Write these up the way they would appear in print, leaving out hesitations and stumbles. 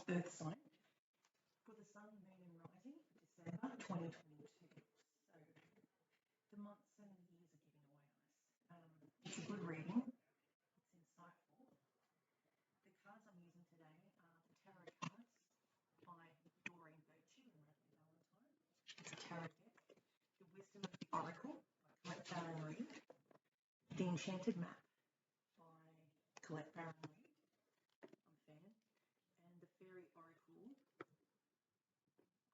Earth sign for the Sun, Moon and Rising for December 2022. So the months and the years are giving away on us. It's a good reading. It's insightful. The cards I'm using today are the Tarot cards by Doreen and Radleigh Valentine. It's a tarot deck. The Wisdom of the Oracle by Colette-Baron-Reid. The Enchanted map by Colette-Baron-Reid. I'm a fan. And the Faery Oracle,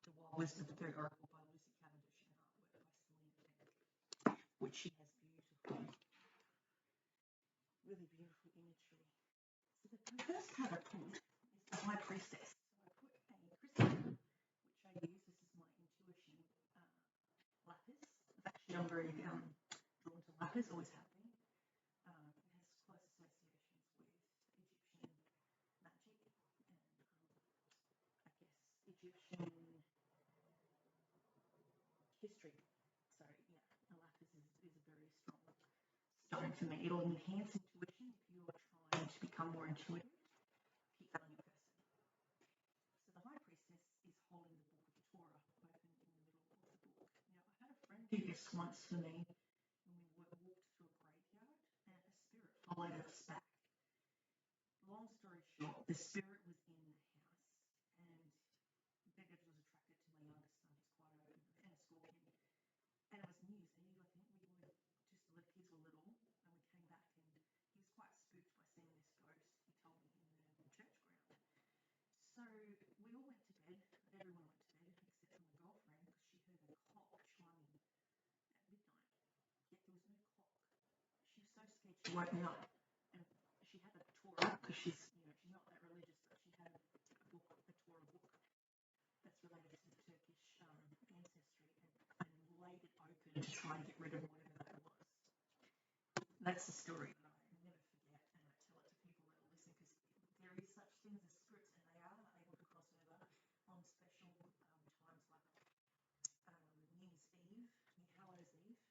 the Wild Wisdom of the Faery Oracle by Cavendish and artwork by Selena, which she has beautiful, really beautiful imagery. So the first card I pulled is the High Priestess. So I put a crystal, which I use. This is my intuition lapis. I'm very drawn to lapis, always have been. It has close associations with Egyptian magic and I guess Egyptian history. So yeah, a lapis is a very strong stone for me. It'll enhance intuition if you're trying to become more intuitive. Keep that on your person. So the High Priestess is holding the book of Torah open in the middle of the book. Now I had a friend do this once for me when we walked through a graveyard and a spirit followed us back. Long story short, the spirit was in the house and Beggars was attracted to my youngest son. He's quite open and stalked him. And it was news. And I think we were just the kids were little, and we came back, and he was quite spooked by seeing this ghost. He told me in the church ground. So we all went to bed. Everyone went to bed except for my girlfriend because she heard a clock chiming at midnight. Yet there was no clock. She was so scared she woke me up, and she had a Torah because she's not that religious, but she had a book, a Torah book. That's related to the Turkish ancestry and laid it open to try and get rid of whatever that was. That's the story that I never forget, and I tell it to people that will listen because there is such things as spirits, and they are able to cross over on special times like New Year's Eve, New Hallows Eve,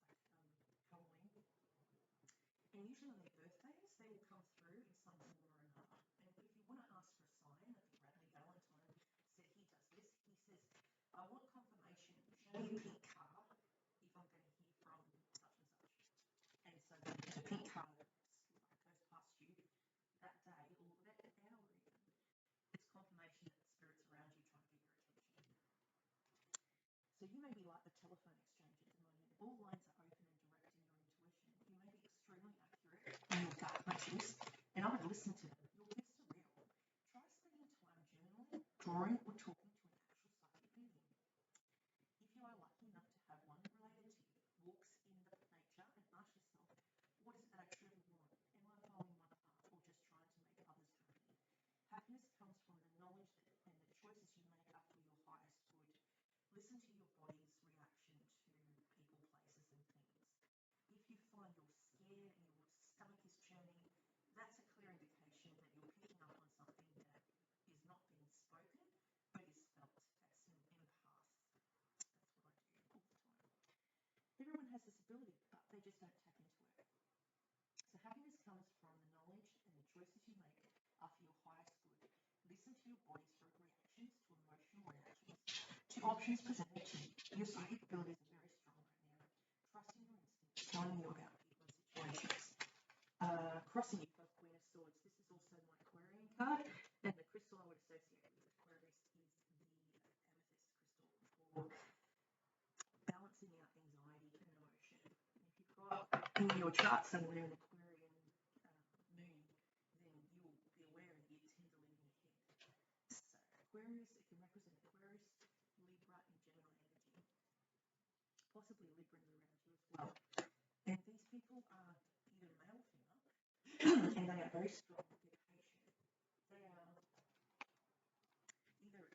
which is like Halloween. And usually on their birthdays, they will come through in some form or another. And if you want to ask for a sign, Radleigh Valentine said he does this. He says, I want confirmation. Show me a pink card if I'm going to hear from such and such. And so the pink card goes past you that day or that hour even. It's confirmation that the spirits around you trying to get your attention. So you may be like the telephone exchange at the moment. All lines are open and direct in your intuition. You may be extremely accurate in your gut punches, and I would listen to them. Your gifts are real. Try spending time journaling, drawing, or talking to an actual psychic being. If you are lucky enough to have one related to you, walks in the nature and ask yourself, what is it that I truly want? Am I following my heart or just trying to make others happy? Happiness comes from the knowledge and the choices you make are for your highest good. Listen to your body's reaction to people, places, and things. If you find you're scared and your stomach is churning, that's a clear indication that you're picking up on something that is not being spoken, but is felt. That's an empath. That's what I do all the time. Everyone has this ability, but they just don't tap into it. So happiness comes from the knowledge and the choices you make are for your highest good. Listen to your body's reactions to emotional reactions, to options presented to you. Your psychic abilities are very strong right now. Trust in your instincts, telling you about people and situations. Crossing you for Queen of Swords. This is also my Aquarian card, and the crystal I would associate with Aquarius is the amethyst crystal for balancing out anxiety and emotion. And if you've got in your chart somewhere an Aquarian moon, then you'll be aware that you tend to live in your head. So Aquarius, it can represent Aquarius, Libra, and Gemini energy. Possibly Librans around you as well. And these people are either male or female, and they are very strong, they're patient. They are either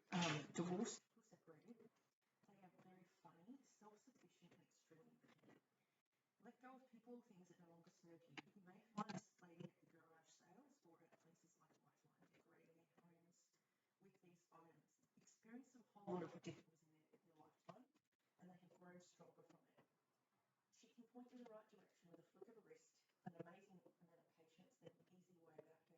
divorced or separated. They are very funny, self-sufficient, and extremely independent. Let go of people or things that no longer serve you. You may find this lady at the garage sales or at places like Lifeline decorating their homes with these items. Experience a whole lot of ridiculous in their lifetime, and they have grown stronger from it. She can point you in the right direction with a flick of a wrist, an amazing amount of patience, and an easy way about her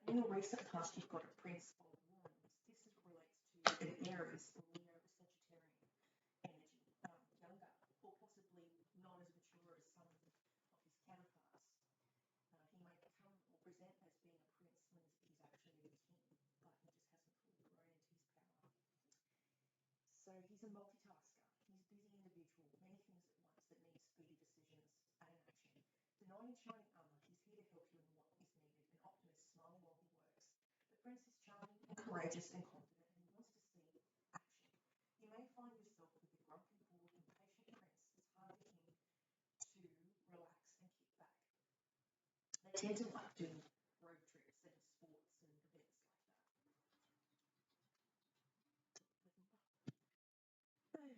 In your recent past, you've got a Prince of Wands. This relates to an Aries, Leo, Sagittarian energy, younger, or possibly not as mature as some of his counterparts. He may become or present as being a prince when he's actually a king, but he just hasn't fully grown into his power. So he's a multitasker. He's a busy individual, many things at once that need speedy decisions and action. The knight in shining armour, he's here to help you in what is needed, an optimist smiling while he works. The prince is charming and courageous and confident, and he wants to see action. You may find yourself with a grumpy, bored, impatient prince. It's hard for him to relax and kick back. They tend to like doing road trips and sports and events like that.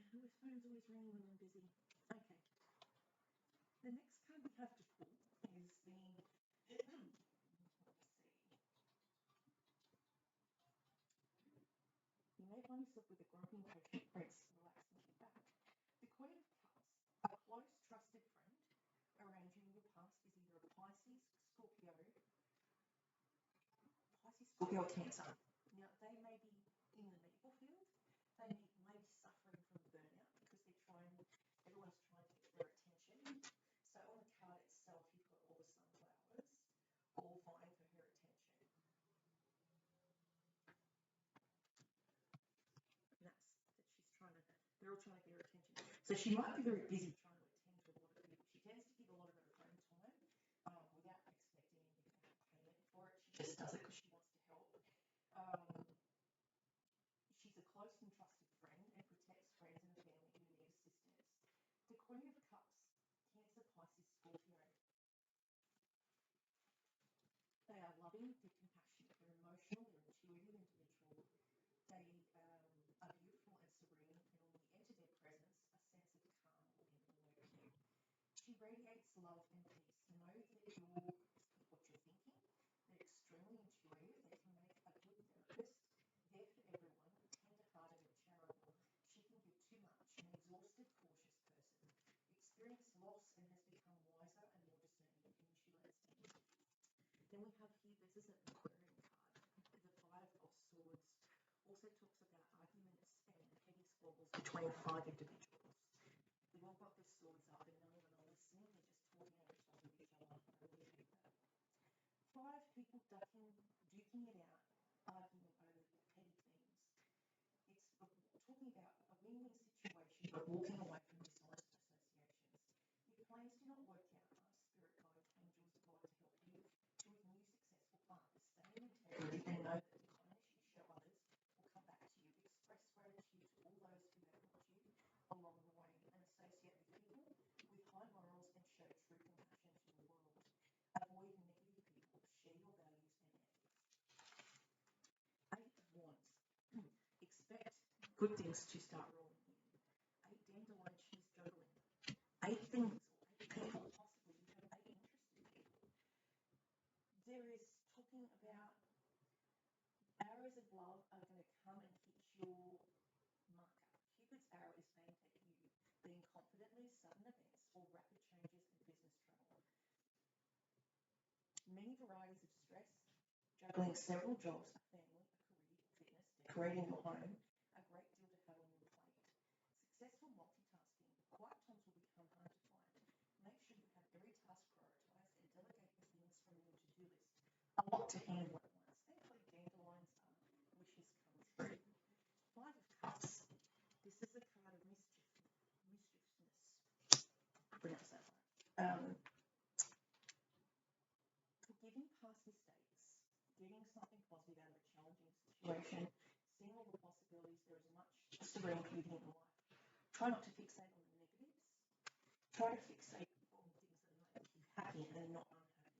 His phone's always ringing when I'm busy. Okay. The next card we have to pull is the, let's see. You may find yourself with a grumpy, impatient prince, relax and kick back. The Queen of Cups, a close, trusted friend around you in your past is either a Pisces, Scorpio, or Cancer. Now, they may be in the medical field. They may be suffering from burnout because everyone's trying to get their attention. So on the card itself, you've got all the sunflowers, all vying for her attention. They're all trying to get her attention. So she might be very busy trying to attend to a lot of people. She tends to give a lot of her own time without expecting any payment for it. She just does it because she wants to help. She's a close and trusted friend and protects friends and family who need assistance. The Queen of Cups, Cancer, Pisces, Scorpio. They are loving, they're compassionate, they're emotional, they're intuitive, individual. They are beautiful and serene, and when you enter their presence, a sense of calm will envelop you. She radiates love and peace. Know that you're what you're thinking. They're extremely intuitive. They can make a good therapist. There for everyone, tender-hearted and charitable. She can give too much, an exhausted, cautious person. Experienced loss and has become wiser and more discerning, and she lets down. Then we have here, this is an Aquarian card, the Five of Swords. Also talks about arguments and petty squabbles between 5 individuals. They've all got their swords up and none of them are listening. They're just talking over top of each other. I really hate that. 5 people duking it out, arguing over petty things. It's talking about a win-win situation, but walking away from dishonest associations. If plans do not work out, ask spirit guide, angels, God to help you with new successful plans. Stay in integrity and know that the kindness you show others will come back to you. Express gratitude to all those who have helped you along the way, and associate with people with high morals and show true compassion to the world. Avoid negative people. Share your values and ethics. 8 of Wands. Expect good things to start rolling in. 8 dandelion cheese juggling. 8 things, or 8 people, possibly. You have 8 interested people. There is talking about arrows of love are going to come and hit your marker. Cupid's arrow is aimed at you, being confidently, sudden events, or rapid changes in business travel. Many varieties of stress, juggling several jobs, a family, a career, fitness, decorating your home, a great deal to have on your plate. Successful multitasking. Quiet times will become hard to find. Make sure you have every task prioritized and delegate the things from your to-do list. A lot to handle at once. Thankfully, dandelions wishes come true. 5 of Cups. This is a card of mischievousness. I pronounce that right. Forgiving past mistakes, getting something positive out of a challenging situation, seeing all the possibilities. There is much serene beauty in life. Try not to fixate on the negatives. Try to fixate on things that make you happy and not unhappy.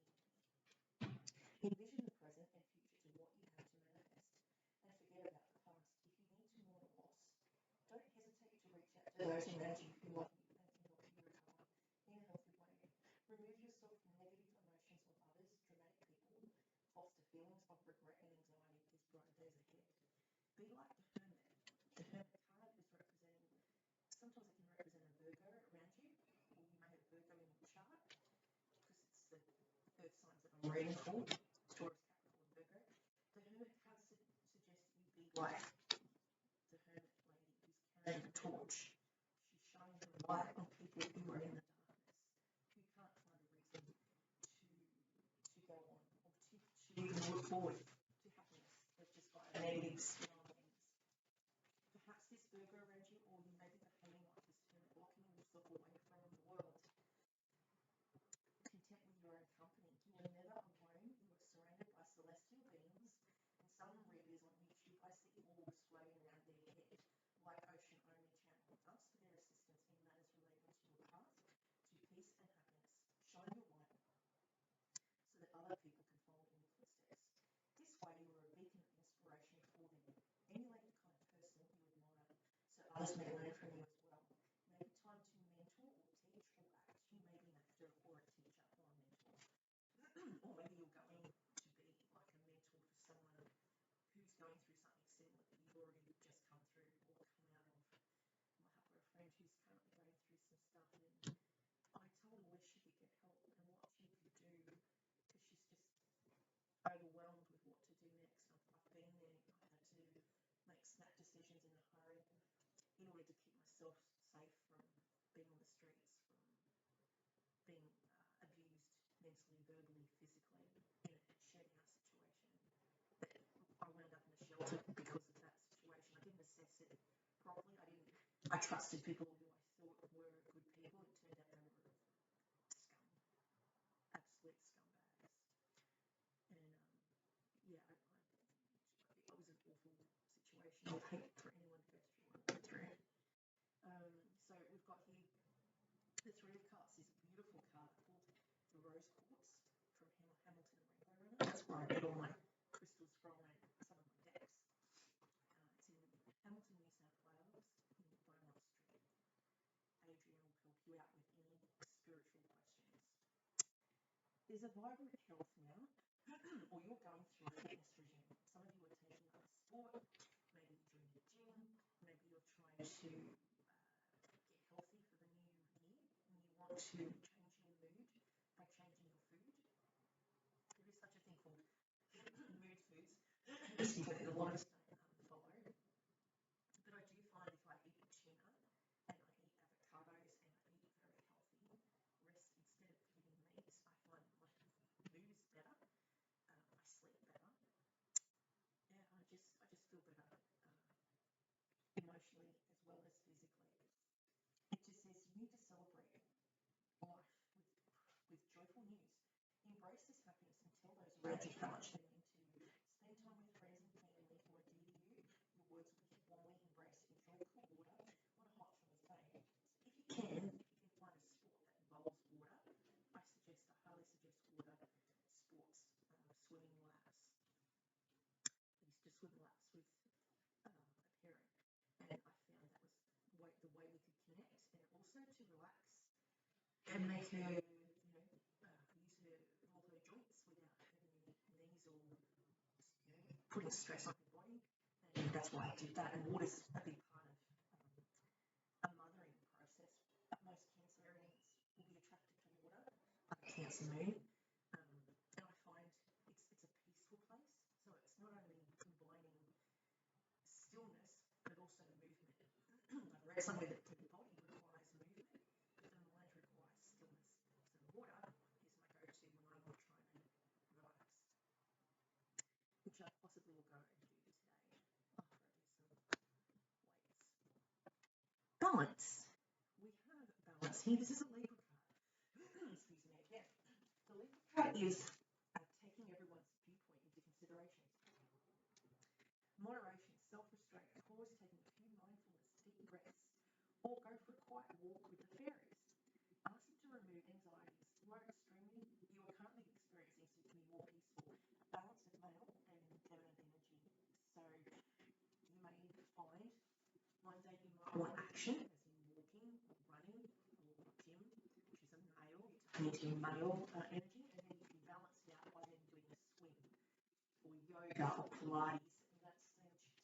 Envision the present and future to what you have to manifest, and forget about the past. If you need to mourn loss, don't hesitate to reach out to those around you who love you and can help you recover in a healthy way. Remove yourself from negative emotions of others, dramatic people, foster feelings of regret and anxiety. There's bright days ahead. Be like the hermit. The hermit card is representing, sometimes it can represent a Virgo around you, or you may have Virgo in your chart, because it's the earth signs that I'm reading for, Taurus, Capricorn, Virgo. like the hermit lady who's carrying a torch. She's shining her light on people who are in the darkness, who can't find a reason to go on or to even look forward to happiness. They've just got a negative spin on things. Perhaps this burger around you, or you may be behaving like this hermit, locking yourself away from the world. Content with your own company. You are never alone. You are surrounded by celestial beings, and some readers on YouTube, I see orbs floating around their head, like ocean-only channeling us for their assistance in matters relating to your path to peace and happiness. Shine your light so that other people can follow in your footsteps. This way, you are a beacon of inspiration for them. Emulate the kind of person you admire, so others may learn from you as well. Maybe time to mentor or teach or act. You may be an actor or a teacher or a mentor. Or maybe you're going to be like a mentor to someone who's going through something similar that you've already just come through or come out of. I've got a friend who's currently going through some stuff, and I told her where she could get help and what she could do, because she's just overwhelmed with what to do next. I've been there. I had to make snap decisions in a hurry in order to keep myself safe from being on the streets, from being abused mentally, verbally, physically in a shared house situation. But I wound up in a shelter because of that situation. I didn't assess it properly. I trusted people who I thought were good people. It turned out they were scum, absolute scumbags. And yeah, it was an awful situation. I hate for anyone to go through what I went through. So we've got here the Three of Cups is a beautiful card called the Rose Quartz from Hamilton Rainbow Runner. That's where I get all my crystals from and some of my decks. It's in Hamilton, New South Wales, in Beaumont Street. Adrian will help you out with any spiritual questions. There's a vibrant health now, or you're going through a fitness regime. Some of you are taking up a sport, maybe you're doing the gym, maybe you're trying to get healthy for the new year, and you want to change your mood by changing your food. There is such a thing called mood foods. Excuse me, a lot of us don't follow. But I do find if I eat tuna and I eat avocados and I eat very healthy, rest instead of eating meat, I find my mood is better. I sleep better. Yeah, I just feel better emotionally as well as physically. It just says you need to celebrate life with joyful news. Embrace this happiness and tell those around you how much they mean to you. Spend time with friends and family who are dear to you. Your words will be warmly embraced. Enjoy cool water on a hot summer's day. So if you can find a sport that involves water, I highly suggest water sports, swimming laps. I used to swim laps with a parent, and I found that was the way we could connect, and also to relax and make her, use all her joints without hurting your knees or putting stress on her body. And that's why I did that. And water's a big part of a mothering process. Most Cancerians will be attracted to water, like a Cancer moon. And I find it's a peaceful place. So it's not only combining stillness, but also movement. I've read somewhere that the body requires movement, but the mind requires stillness. So water is my go-to when I'm trying to relax, which I possibly will go and do today after I do some weights. Balance. We have balance here. This is a Libra card. Excuse me again. The Libra card is taking everyone's viewpoint into consideration. Moderation, self-restraint, pause, taking a few mindfulness, deep breaths, or go for a quiet walk with the fairies. Ask them to remove anxieties. You are currently experiencing something more peaceful, a balance of male and feminine energy. So you may find one day you might want action, as in walking or running or gym, which is a male, you're tapping into your male energy, and then you can balance it out by then doing a swim or yoga or Pilates.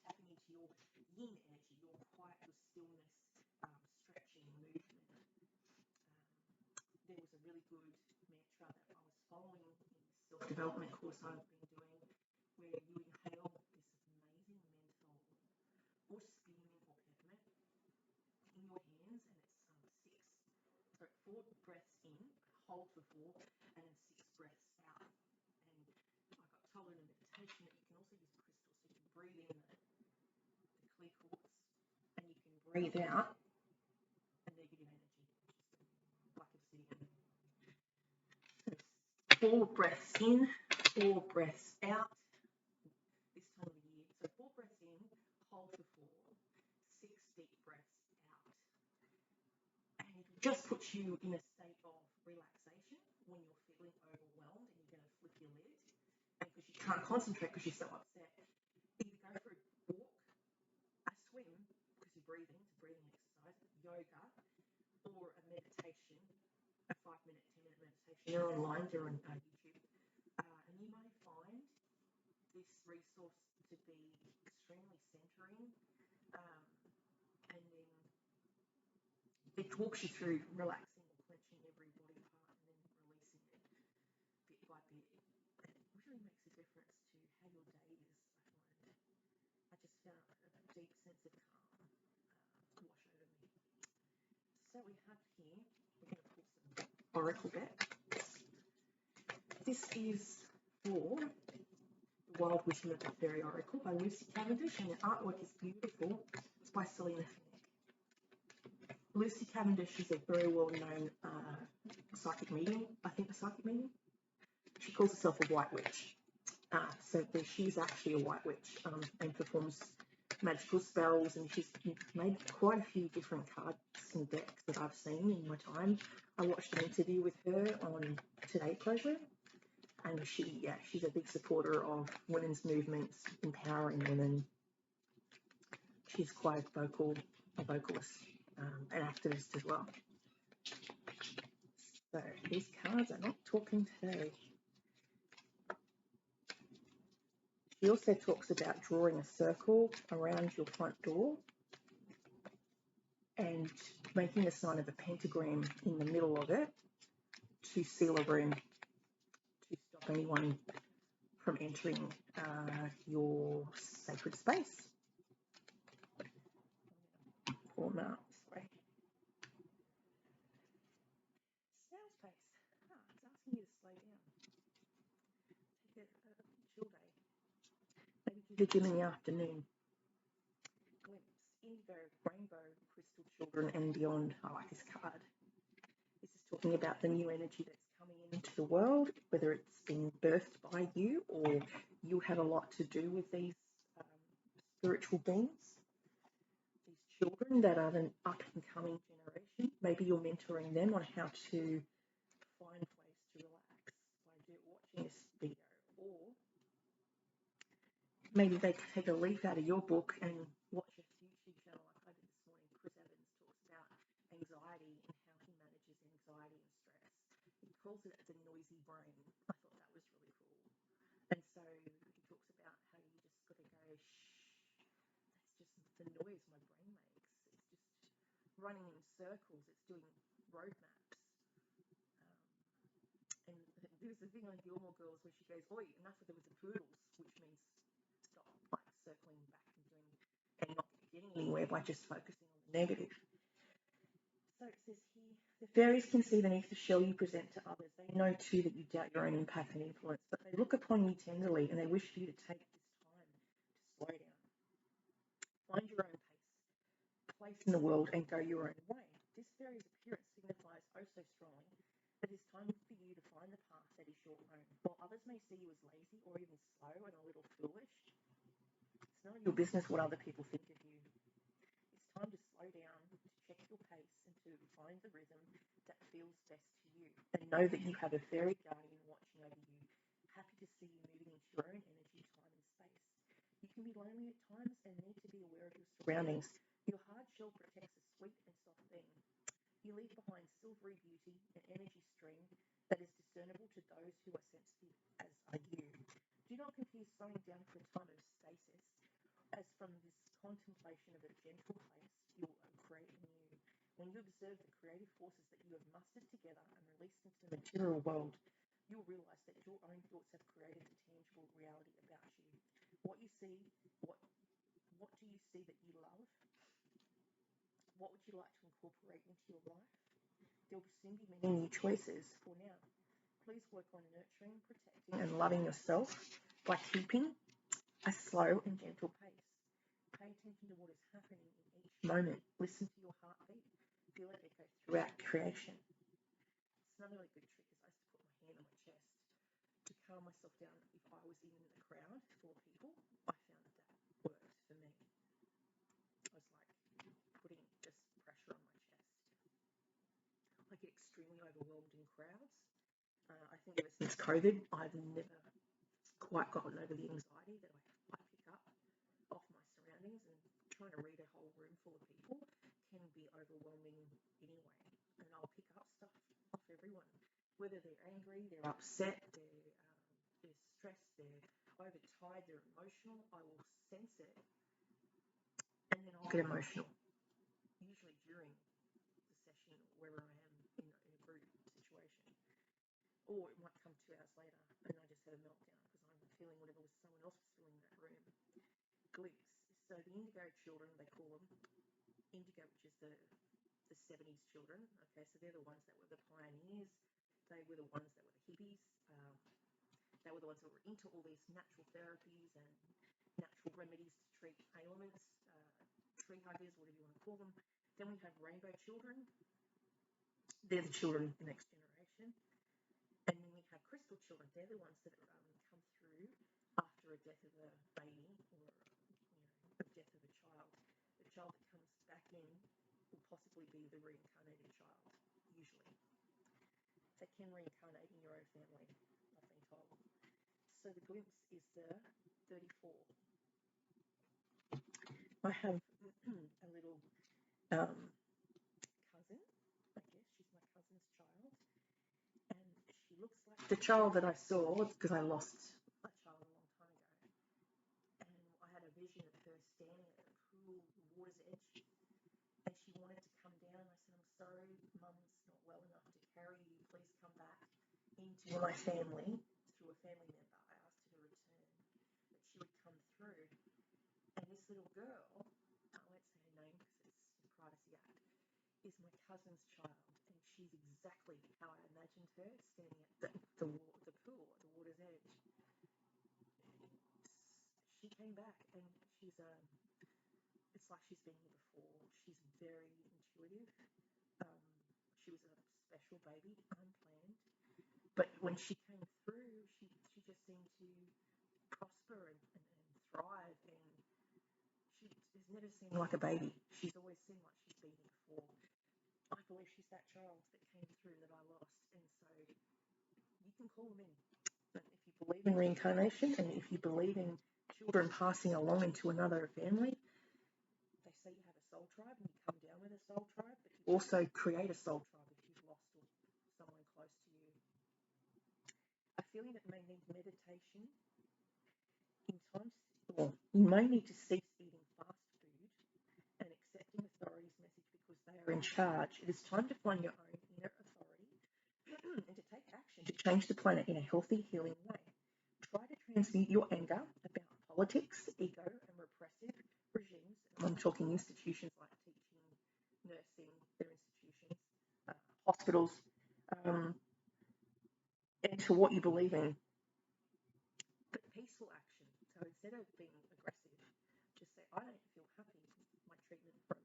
Tapping into your yin energy, your quiet, your stillness, stretching, movement. There was a really good mantra that I was following in this self-development course I've been doing, where you inhale this amazing menthol 4 breaths in, hold for 4, and then 6 breaths out. And I got told in a meditation that you can also use crystals, so you can breathe in the clear quartz, and you can breathe out a negative energy, like obsidian. So 4 breaths in, 4 breaths out. This time of the year, so 4 breaths in, hold for 4, 6 deep breaths out. And it just puts you in a state of relaxation when you're feeling overwhelmed and you're going to flip your lid. And because you can't concentrate because you're so upset, either go for a walk, a swim, because you're breathing, it's a breathing exercise, yoga, or a meditation, a 5-minute, 10-minute meditation. They're online, they're on YouTube. And you may find this resource to be extremely centering. And then it walks you through relaxing or clenching every body part and then releasing it bit by bit. It really makes a difference to how your day is, I find. I just found a deep sense of calm wash over me. So we have here, we're going to pull some oracle deck. This is for The Wild Wisdom of the Fairy Oracle by Lucy Cavendish, and the artwork is beautiful. It's by Selena Fenech. Lucy Cavendish is a very well-known psychic medium. I think a psychic medium. She calls herself a white witch. So she's actually a white witch and performs magical spells, and she's made quite a few different cards and decks that I've seen in my time. I watched an interview with her on Today program, and she's a big supporter of women's movements, empowering women. She's quite a vocalist, an activist as well. So these cards are not talking today. She also talks about drawing a circle around your front door and making the sign of a pentagram in the middle of it to seal a room, to stop anyone from entering your sacred space. Or not, sorry. Snail's pace. It's asking you to slow down. Take a chill day. Maybe do the gym in the afternoon. Glimpse, indigo, rainbow, crystal children, and beyond. I like this card. This is talking about the new energy that's coming into the world, whether it's been birthed by you or you have a lot to do with these spiritual beings, these children that are an up-and-coming generation. Maybe you're mentoring them on how to find ways to relax by watching this video, or maybe they take a leaf out of your book and watch a YouTube channel like I did this morning. Chris Evans talks about anxiety and how he manages anxiety and stress. He calls it the noisy brain. I thought that was really cool. And so he talks about how you just got to go, shh, that's just the noise my brain makes. It's just running in circles. It's doing road maps. And there's a thing on Gilmore Girls where she goes, oi, enough of the poodles, which means stop, like circling back and doing, and not getting anywhere by just focusing on the negative. So it says here, the fairies can see beneath the shell you present to others. They know too that you doubt your own impact and influence, but they look upon you tenderly and they wish for you to take this time to slow down. Find your own place in the world and go your own way. This fairy's appearance signifies oh so strongly that it is time for you to find the path that is your own. While others may see you as lazy or even slow and a little foolish, it's none of your business what other people think of you. It's time to slow down, to check your pace, and to find the rhythm that feels best to you. And know that you have a fairy guardian watching over you, happy to see you moving into your own energy, time, and space. You can be lonely at times and need to be aware of your surroundings. Your hard shell protects a sweet and soft being. You leave behind silvery beauty, an energy stream that is discernible to those who are sensitive as are you. Do not confuse slowing down for a time of stasis as from this contemplation of a gentle place you will create anew. When you observe the creative forces that you have mustered together and released into the material world, you will realize that your own thoughts have created the tangible reality about you. What you see, what do you see that you love? What would you like to incorporate into your life? There will soon be many new choices. For now, please work on nurturing, protecting, and loving yourself by keeping a slow and gentle pace. Pay attention to what is happening in each moment. Listen to your heartbeat. Feel it echo throughout creation. It's another really good trick is I used to put my hand on my chest to calm myself down if I was in a crowd full of people. I found that worked for me. I was like putting just pressure on my chest. I get extremely overwhelmed in crowds. I think ever since COVID, I've never quite gotten over the anxiety that I pick up off my surroundings, and trying to read a whole room full of people can be overwhelming anyway. And I'll pick up stuff off everyone, whether they're angry, they're upset, they're stressed, they're overtired, they're emotional. I will sense it, and then I'll get emotional, usually during the session or wherever I am in a group situation. Or it might come 2 hours later and I just had a meltdown because I'm feeling whatever someone else was feeling in that room. Glimpse. So the indigo children, they call them. Indigo, which is the 70s children. Okay, so they're the ones that were the pioneers. They were the ones that were the hippies. They were the ones that were into all these natural therapies and natural remedies to treat ailments, tree huggers, whatever you want to call them. Then we have rainbow children. They're the children of the next generation. And then we have crystal children. They're the ones that come through after a death of a baby or a death of a child. The child that comes back in will possibly be the reincarnated child, usually. They can reincarnate in your own family, I've been told. So the glimpse is the 34. I have a little cousin, I guess. She's my cousin's child. And she looks like the child that I saw, because I lost that child a long time ago. And I had a vision of her standing at a pool, the water's edge, and she wanted to come down. I said, I'm sorry, Mum's not well enough to carry you. Please come back into my family through a family member. I asked her to return, but she would come through. And this little girl, I won't say her name because it's a Privacy Act, is my cousin's child, and she's exactly how I imagined her standing at the pool at the water's edge. She came back, and she's it's like she's been here before. She's very intuitive. She was a special baby, unplanned, but when she came through, she just seemed to prosper and thrive, and she has never seemed like a baby. She's always seemed like she's been here before. I believe she's that child that came through that I lost, and so you can call them in. And if you believe in reincarnation, and if you believe in children passing along into another family, they say you have a soul tribe and you come down with a soul tribe, but you also create a soul tribe if you've lost someone close to you. A feeling that may need meditation in times, well, you may need to cease eating fast food and accepting authority's message because they are in charge. It is time to find your own inner authority and to take action to change the planet in a healthy, healing way. Try to transmute your anger about politics, ego, and repressive regimes. And I'm talking institutions like teaching, nursing, their institutions, hospitals, and to what you believe in. But peaceful action. So instead of being aggressive, just say, I don't feel happy with my treatment from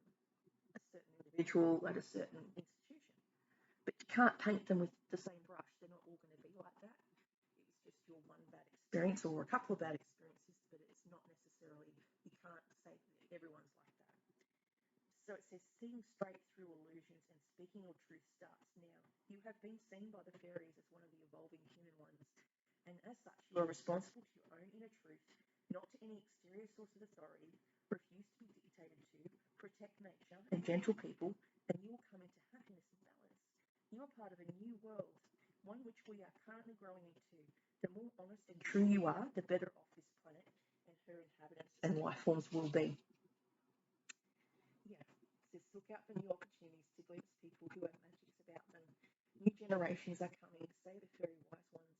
a certain individual at a certain institution. But you can't paint them with the same brush. They're not all going to be like that. It's just your one bad experience or a couple of bad experiences, but it's not necessarily, you can't say that everyone's like that. So it says, seeing straight through illusions and speaking your truth starts now. You have been seen by the fairies as one of the evolving human ones, and as such, you are responsible to your own inner truth, not to any exterior source of authority. Refuse to be dictated to, protect nature and gentle people, and you will come into happiness and balance. You are part of a new world, one which we are currently growing into. The more honest and true you are, the better off this planet and her inhabitants and life forms will be. Yeah, it says look out for new opportunities to glimpse people who have magics about them. New generations are coming, say the fairy wise ones,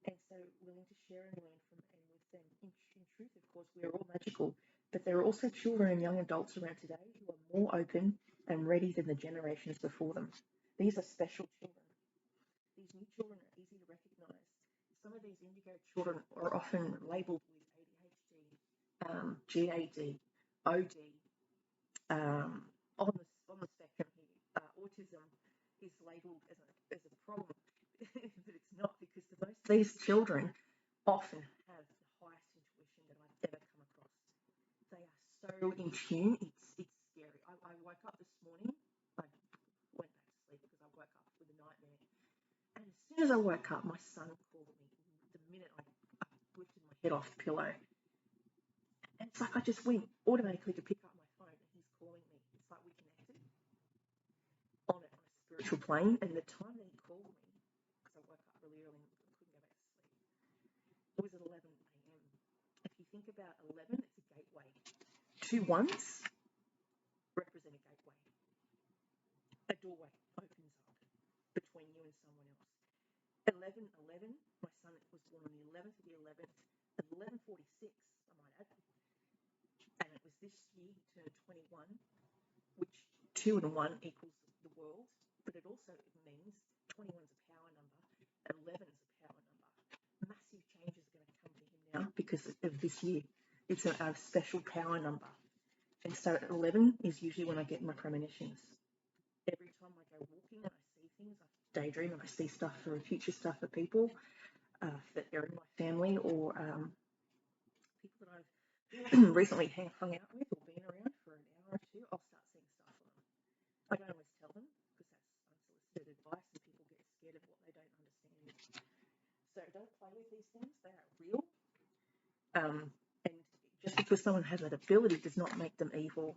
and so willing to share and learn from and with them. In truth, of course, we are all magical, but there are also children and young adults around today who are more open and ready than the generations before them. These are special children. These new children are easy to recognise. Some of these indigo children are often labelled with ADHD, GAD, OD. On the spectrum here, autism is labelled as a problem, but it's not, because these children often have the highest intuition that I've ever come across. They are so in tune, it's scary. I woke up this morning, I went back to sleep because I woke up with a nightmare, and as soon as I woke up, my son called me the minute I lifted my head off the pillow. And it's like I just went automatically to pick up my phone and he's calling me. It's like we connected on a spiritual plane. And the time that he called me, because I woke up really early and couldn't go back to sleep, it was at 11 a.m. If you think about 11, it's a gateway. 2 ones represent a gateway. A doorway opens up between you and someone else. 11, my son was born on the 11th of the 11th at 11:46, I might add. And it was this year he turned 21, which 2 and 1 equals the world, but it also means 21 is a power number, 11 is a power number. Massive changes are going to come to him now because of this year. It's a special power number. And so 11 is usually when I get my premonitions. Every time I go walking and I see things, I daydream and I see stuff for future stuff for people that are in my family or people that I've recently hung out with or been around for an hour or two, I'll start seeing stuff on them. I don't always tell them because that's unsolicited advice and people get scared of what they don't understand. So don't play with these things. They are real. And just because someone has that ability does not make them evil.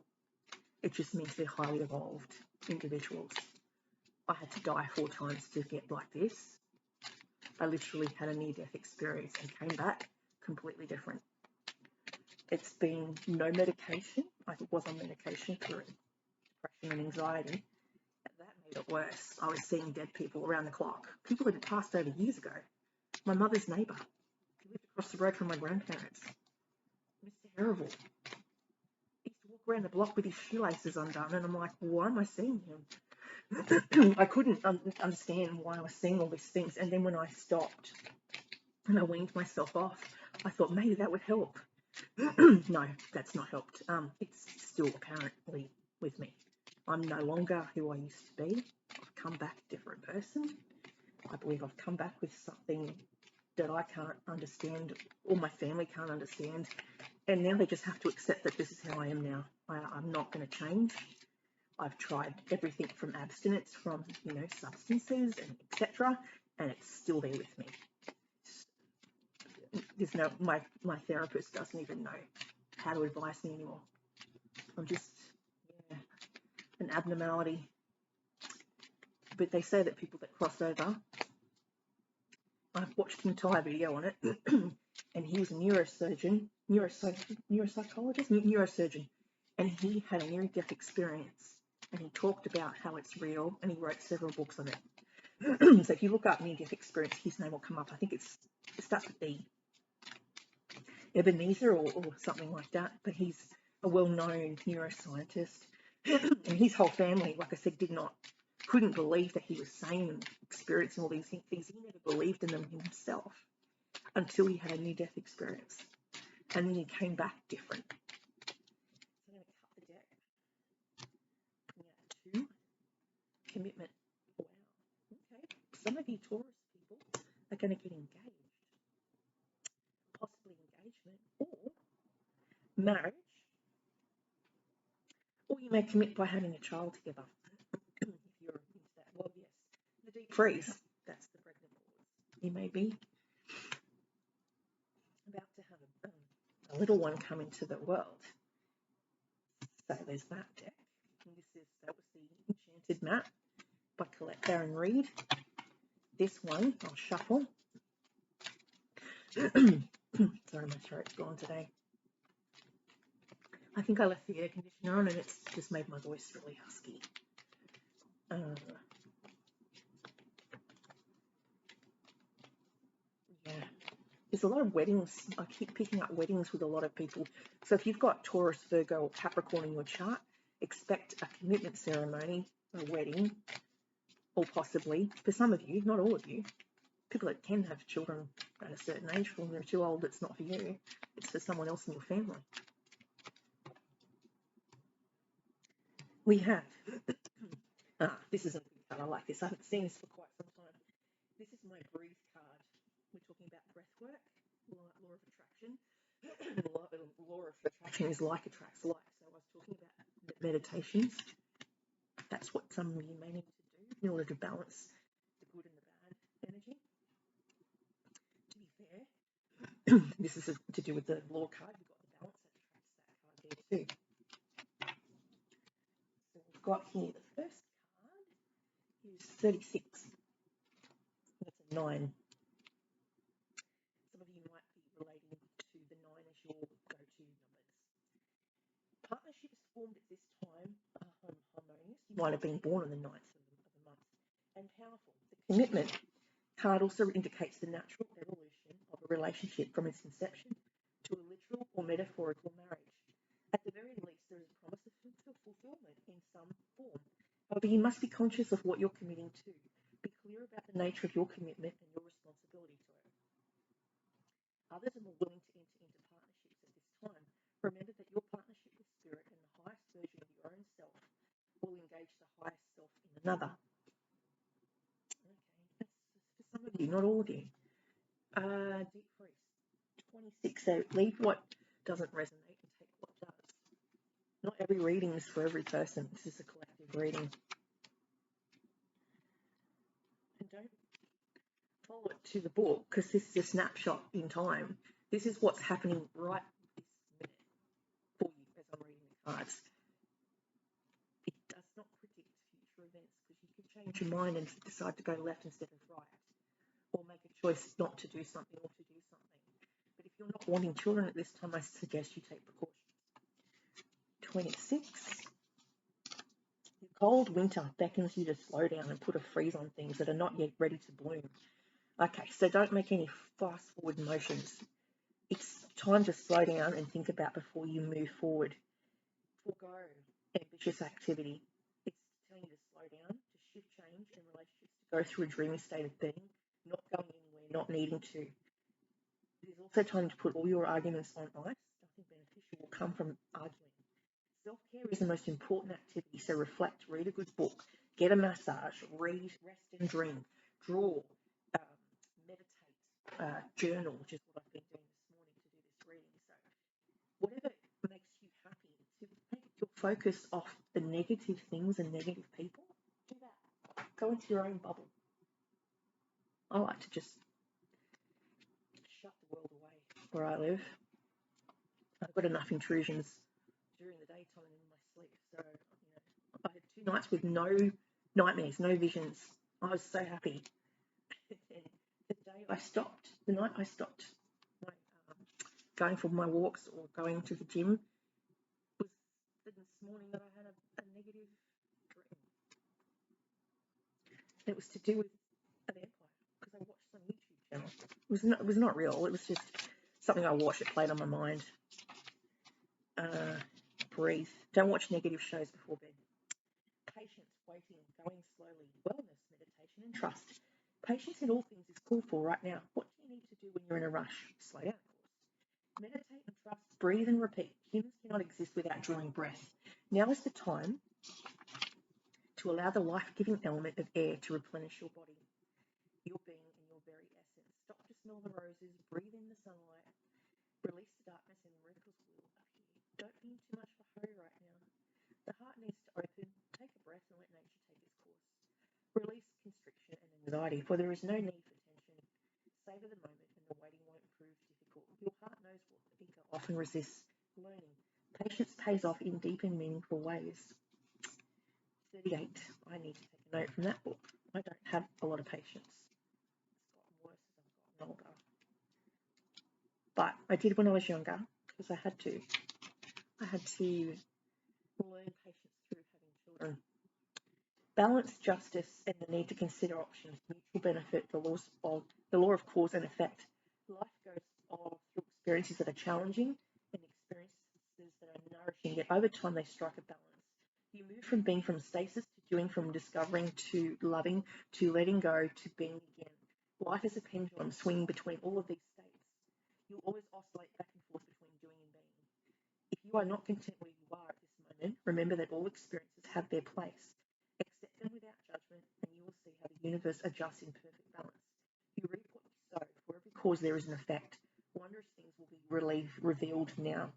It just means they're highly evolved individuals. I had to die 4 times to get like this. I literally had a near-death experience and came back completely different. It's been no medication. I was on medication for depression and anxiety. That made it worse. I was seeing dead people around the clock. People that had passed over years ago. My mother's neighbour. He lived across the road from my grandparents. Mr. Terrible. He used to walk around the block with his shoelaces undone, and I'm like, why am I seeing him? I couldn't understand why I was seeing all these things. And then when I stopped and I weaned myself off, I thought maybe that would help. No, that's not helped. It's still apparently with me. I'm no longer who I used to be. I've come back a different person. I believe I've come back with something that I can't understand or my family can't understand. And now they just have to accept that this is how I am now. I'm not going to change. I've tried everything from abstinence, from substances and etc. And it's still there with me. There's no, my therapist doesn't even know how to advise me anymore. I'm just an abnormality. But they say that people that cross over, I've watched an entire video on it, and he was a neurosurgeon, neurosurgeon, and he had a near-death experience, and he talked about how it's real, and he wrote several books on it. So if you look up near-death experience, his name will come up. I think it starts with E. Ebenezer or something like that, but he's a well-known neuroscientist, and his whole family, like I said, couldn't believe that he was saying and experiencing all these things. He never believed in them himself until he had a near-death experience, and then he came back different. So I'm going to cut the deck. Bring out 2. Commitment. Wow. Okay. Some of you Taurus people are going to get engaged. Possibly engagement or marriage, or you may commit by having a child together. If you're into that, well, yes, the deep freeze, that's the pregnant pause. You may be about to have a little one come into the world. So there's that deck. And that was the Enchanted mat by Colette-Baron-Reid. This one I'll shuffle. Sorry, my throat's gone today. I think I left the air conditioner on and it's just made my voice really husky. Yeah, there's a lot of weddings. I keep picking up weddings with a lot of people. So if you've got Taurus, Virgo, or Capricorn in your chart, expect a commitment ceremony, a wedding, or possibly, for some of you, not all of you, people that can have children at a certain age, when they're too old, it's not for you, it's for someone else in your family. We have, this is a good card, I like this, I haven't seen this for quite some time. This is my breathe card. We're talking about breath work, law of attraction. Law of attraction is like attracts like. So I was talking about meditations. That's what some of you may need to do in order to balance the good and the bad energy. To be fair, this is to do with the law card. You've got the balance that attracts that card there too. So we've got here the first card is 36. That's a 9. Some of you might be relating to the 9 as your go-to numbers. Partnerships formed at this time are harmonious. You might have been born on the 9th of the month. And powerful. The commitment card also indicates the natural evolution of a relationship from its inception to a literal or metaphorical marriage. At the very least, there is a promise of fulfillment in some form. However, you must be conscious of what you're committing to. Be clear about the nature of your commitment and your responsibility to it. Others are more willing to enter into partnerships at this time. Remember that your partnership with spirit and the highest version of your own self will engage the highest self in another. Okay, that's for some of you, not all of you. Deep freeze, 26. So leave what doesn't resonate and take what does. Not every reading is for every person. This is a collective reading. And don't follow it to the book, because this is a snapshot in time. This is what's happening right this minute for you as I'm reading the cards. It does not predict future events, because you could change your mind and decide to go left instead of right, or make a choice not to do something or to do something. But if you're not wanting children at this time, I suggest you take precautions. 26. The cold winter beckons you to slow down and put a freeze on things that are not yet ready to bloom. Okay, so don't make any fast forward motions. It's time to slow down and think about before you move forward. Forgo ambitious activity. It's telling you to slow down, to shift change and relationships, to go through a dreamy state of being, not going anywhere, not needing to. It is also time to put all your arguments on ice. Nothing beneficial will come from arguing. Self-care is the most important activity, so reflect, read a good book, get a massage, read, rest and dream, draw, meditate, journal, which is what I've been doing this morning to do this reading. So whatever makes you happy, to take your focus off the negative things and negative people, do that. Go into your own bubble. I like to just shut the world away where I live. I've got enough intrusions during the daytime and in my sleep. So, I had 2 nights with no nightmares, no visions. I was so happy. And the night I stopped going for my walks or going to the gym, was this morning that I had a negative dream. It was to do with a vampire, because I watched some YouTube channel. It was not real. It was just something I watched. It played on my mind. Breathe. Don't watch negative shows before bed. Patience, waiting, going slowly, wellness, meditation, and trust. Patience in all things is called for right now. What do you need to do when you're in a rush? Slow down, of course. Meditate and trust. Breathe and repeat. Humans cannot exist without drawing breath. Now is the time to allow the life-giving element of air to replenish your body, your being, and your very essence. Stop to smell the roses. Breathe in the sunlight. Release the darkness and miracles will appear. Don't be in too much of a hurry right now. The heart needs to open. Take a breath and let nature take its course. Release constriction and anxiety, for there is no need for tension. Savor the moment and the waiting won't prove difficult. Your heart knows what the ego often resists. Learning. Patience pays off in deep and meaningful ways. 38. I need to take a note from that book. I don't have a lot of patience. It's gotten worse as I've gotten older. But I did when I was younger, because I had to. I had to learn patience through having children. Balance, justice, and the need to consider options, mutual benefit, the law of cause and effect. Life goes through experiences that are challenging and experiences that are nourishing, yet over time they strike a balance. You move from being from stasis to doing, from discovering to loving to letting go to being again. Life is a pendulum swinging between all of these states. You'll always oscillate back and forth between doing and being. If you are not content where you are at this moment, remember that all experiences have their place. Accept them without judgment, and you will see how the universe adjusts in perfect balance. You reap what you sow. For every cause there is an effect. Wondrous things will be revealed now.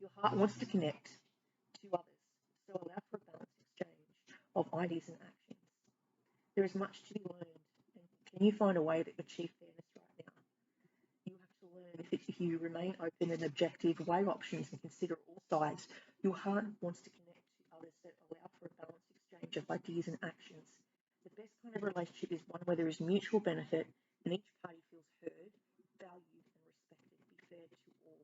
Your heart wants to connect to others, so allow for a balanced exchange of ideas and actions. There is much to be learned, and can you find a way to achieve fairness right now? You have to learn if you remain open and objective, weigh options and consider all sides. Your heart wants to connect to others that allow for a balanced exchange of ideas and actions. The best kind of relationship is one where there is mutual benefit and each party feels heard, valued and respected. Be fair to all.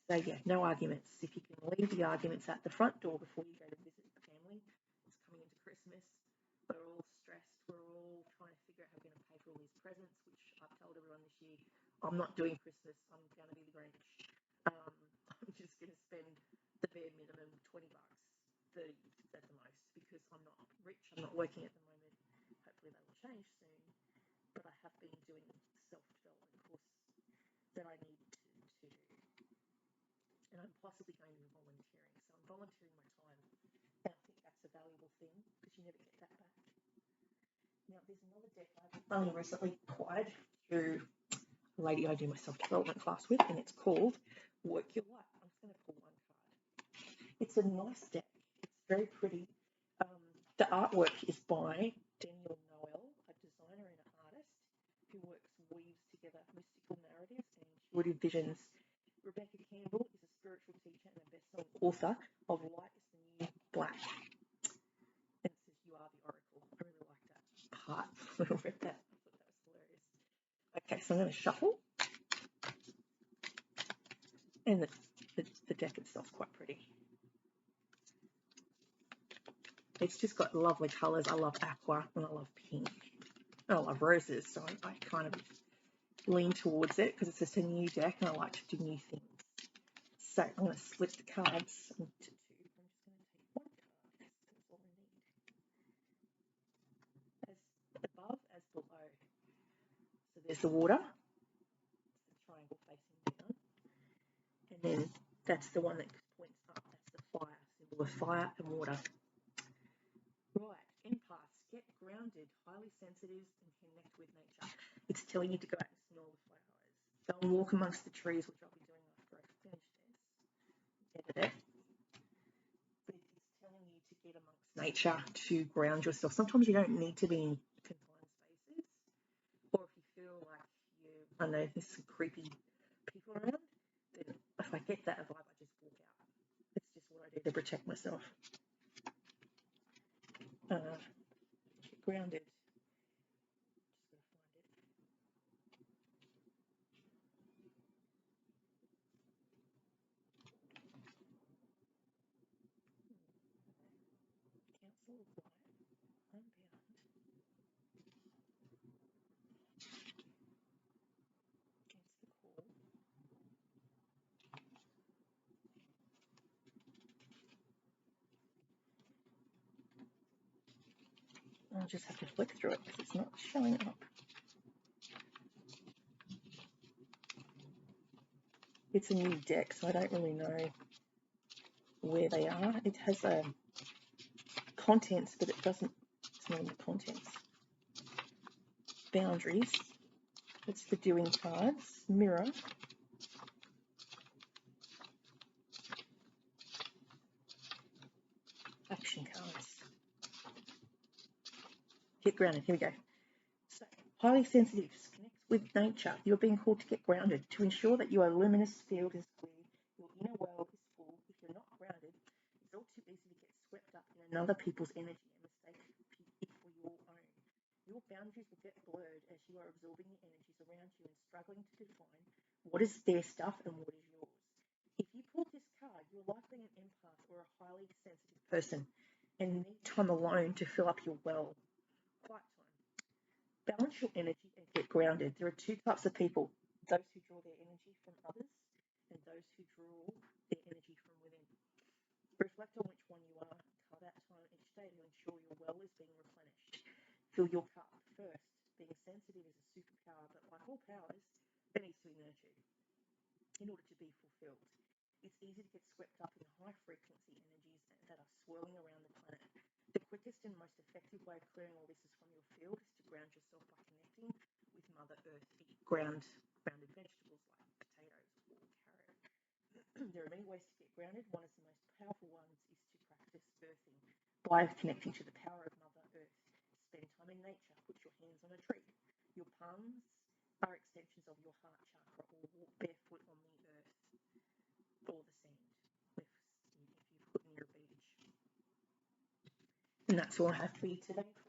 So yeah, no arguments. If you can leave the arguments at the front door before you go to visit the family, it's coming into Christmas. We're all stressed. We're all trying to figure out how we're going to pay for all these presents, which I've told everyone this year, I'm not doing Christmas. I'm going to be the Grinch. I'm just going to spend the bare minimum, $20, 30 at the most, because I'm not rich. I'm not working at the moment. Hopefully that will change soon. But I have been doing self-development course that I need to do. And I'm possibly going to be volunteering. So I'm volunteering my time. And I think that's a valuable thing because you never get that back. Now, there's another deck I've only recently acquired through a lady I do my self-development class with, and it's called Work Your Life. I'm just going to pull one card. It's a nice deck. It's very pretty. The artwork is by Daniel Noel, a designer and an artist who weaves together mystical narratives and intuitive visions. Rebecca Campbell is a spiritual teacher and a best-selling author of Light is the New Black. And it says, "You are the oracle." I really like that part. When I read that, I thought that was hilarious. Okay, so I'm going to shuffle. And the deck itself is quite pretty. It's just got lovely colours. I love aqua and I love pink. And I love roses, so I kind of lean towards it because it's just a new deck and I like to do new things. So I'm going to split the cards into two. I'm just going to take one card. That's all I need. As above, as below. So there's the water, the triangle facing down. And then that's the one that points up. That's the fire, symbol of fire and water. Right, empaths, get grounded, highly sensitive and connect with nature. It's telling you to go out and smell the flowers. Go and walk amongst the trees, which I'll be doing after I finish this. Edit it. But it's telling you to get amongst nature to ground yourself. Sometimes you don't need to be in confined spaces. Or if you feel like I don't know, there's some creepy people around, then if I get that vibe, I just walk out. It's just what I do to protect myself. Get grounded. Just gotta find it. Council of Light, Unbound. Against the Call. I'll just have to flick through it because it's not showing up. It's a new deck, so I don't really know where they are. It has contents, but it doesn't. It's not in the contents. Boundaries. It's the doing cards. Mirror. Action cards. Get grounded. Here we go. So, highly sensitive. Connect with nature. You're being called to get grounded. To ensure that your luminous field is clear, your inner world is full. If you're not grounded, it's all too easy to get swept up in another people's energy and mistake it for your own. Your boundaries will get blurred as you are absorbing the energies around you and struggling to define what is their stuff and what is yours. If you pull this card, you're likely an empath or a highly sensitive person and need time alone to fill up your well. Quiet time. Balance your energy and get grounded. There are two types of people, those who draw their energy from others and those who draw their energy from Reflect on which one you are. Carve out time each day to ensure your well is being replenished. Fill your cup first. Being sensitive is a superpower, but like all powers, it needs to be nurtured in order to be fulfilled. It's easy to get swept up in high-frequency energies that are swirling around the planet. The quickest and most effective way of clearing all this is from your field is to ground yourself by connecting with Mother Earth. Eat grounded vegetables like potatoes or carrot. There are many ways to get grounded. One of the most powerful ones is to practice earthing by connecting to the power of Mother Earth. Spend time in nature. Put your hands on a tree. Your palms are extensions of your heart chakra, or walk barefoot on the earth or the sand if you've put near a beach. And that's all I have for you today.